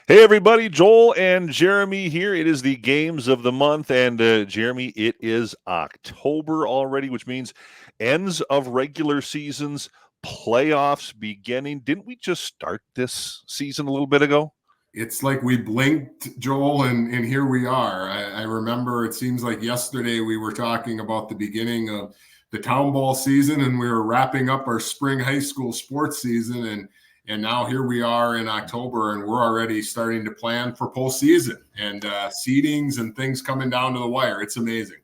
Hey everybody, Joel and Jeremy here. It is the games of the month, and Jeremy, it is October already, which means ends of regular seasons, playoffs beginning. Didn't we just start this season a little bit ago? It's like we blinked, Joel, and here we are. I remember it seems like yesterday we were talking about the beginning of the town ball season, and we were wrapping up our spring high school sports season, and now here we are in October, and we're already starting to plan for postseason and seedings and things coming down to the wire. It's amazing.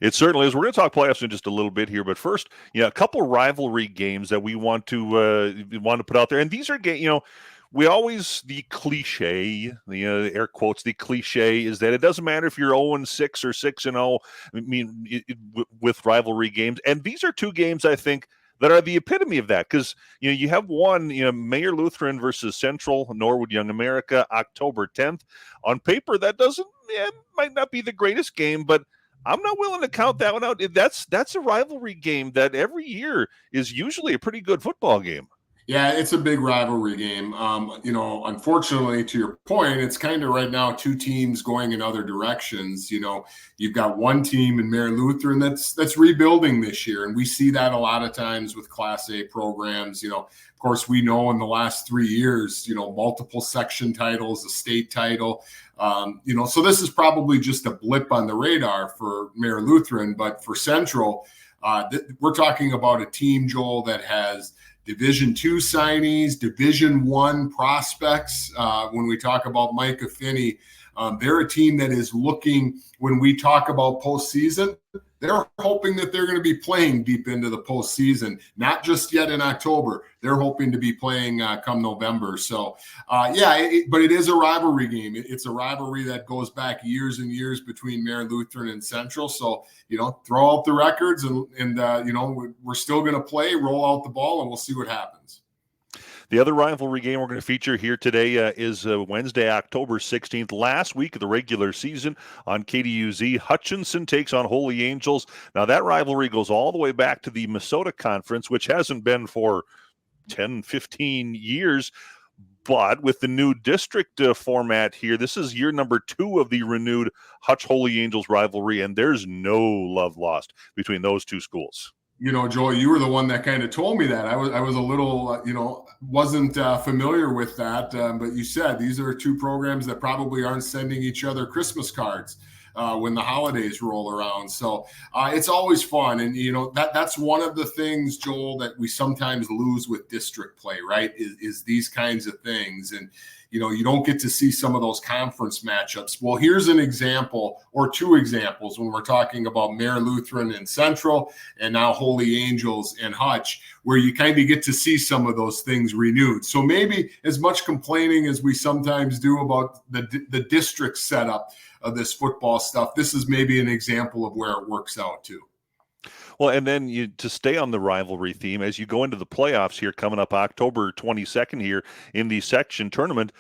It certainly is. We're going to talk playoffs in just a little bit here, but first, a couple rivalry games that we want to put out there, and these are we always the cliche, the air quotes, the cliche is that it doesn't matter if you're 0-6 or 6-0. I mean, with rivalry games, and these are two games I think that are the epitome of that because you have one, Mayor Lutheran versus Central Norwood Young America, October 10th. On paper, that doesn't might not be the greatest game, but I'm not willing to count that one out. That's a rivalry game that every year is usually a pretty good football game. Yeah, it's a big rivalry game. Unfortunately, to your point, it's kind of right now two teams going in other directions. You've got one team in Mary Lutheran that's rebuilding this year, and we see that a lot of times with Class A programs. Of course, we know in the last 3 years, multiple section titles, a state title. So this is probably just a blip on the radar for Mary Lutheran, but for Central, we're talking about a team, Joel, that has Division II signees, Division I prospects. When we talk about Micah Finney, they're a team that is looking, when we talk about postseason, they're hoping that they're going to be playing deep into the postseason, not just yet in October. They're hoping to be playing come November. So, but it is a rivalry game. It's a rivalry that goes back years and years between Mary Lutheran and Central. So, throw out the records and we're still going to play, roll out the ball, and we'll see what happens. The other rivalry game we're going to feature here today is Wednesday, October 16th, last week of the regular season on KDUZ. Hutchinson takes on Holy Angels. Now, that rivalry goes all the way back to the Minnesota Conference, which hasn't been for 10, 15 years. But with the new district format here, this is year number 2 of the renewed Hutch Holy Angels rivalry, and there's no love lost between those two schools. Joel, you were the one that kind of told me that. I was a little, wasn't familiar with that. But you said these are two programs that probably aren't sending each other Christmas cards when the holidays roll around. So it's always fun. And, that's one of the things, Joel, that we sometimes lose with district play, right, is these kinds of things. And, you don't get to see some of those conference matchups. Well, here's an example or two examples when we're talking about Mare Lutheran and Central and now Holy Angels and Hutch, where you kind of get to see some of those things renewed. So maybe as much complaining as we sometimes do about the district setup of this football stuff, this is maybe an example of where it works out too. Well, and then to stay on the rivalry theme, as you go into the playoffs here coming up October 22nd here in the section tournament,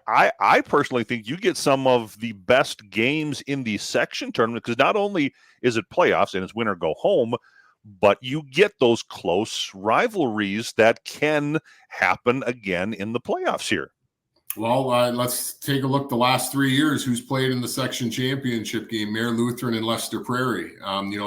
I personally think you get some of the best games in the section tournament because not only is it playoffs and it's win or go home, but you get those close rivalries that can happen again in the playoffs here. Well, let's take a look the last 3 years who's played in the section championship game, Mare Lutheran and Lester Prairie.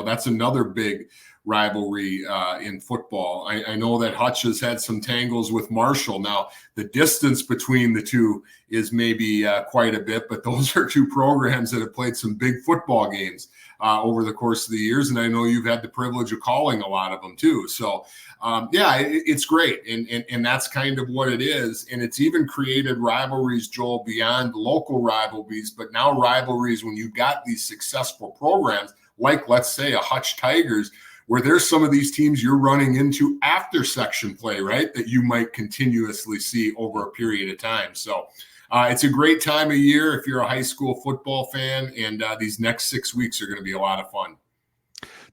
That's another big rivalry in football. I know that Hutch has had some tangles with Marshall. Now, the distance between the two is maybe quite a bit, but those are two programs that have played some big football games over the course of the years. And I know you've had the privilege of calling a lot of them too. So, it's great. And that's kind of what it is. And it's even created rivalries, Joel, beyond local rivalries, but now rivalries when you've got these successful programs, like let's say a Hutch Tigers, where there's some of these teams you're running into after section play, right, that you might continuously see over a period of time. So it's a great time of year if you're a high school football fan, and these next 6 weeks are going to be a lot of fun.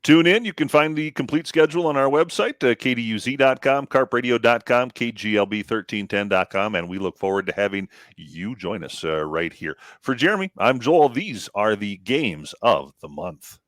Tune in. You can find the complete schedule on our website, kduz.com, carpradio.com, kglb1310.com, and we look forward to having you join us right here. For Jeremy, I'm Joel. These are the games of the month.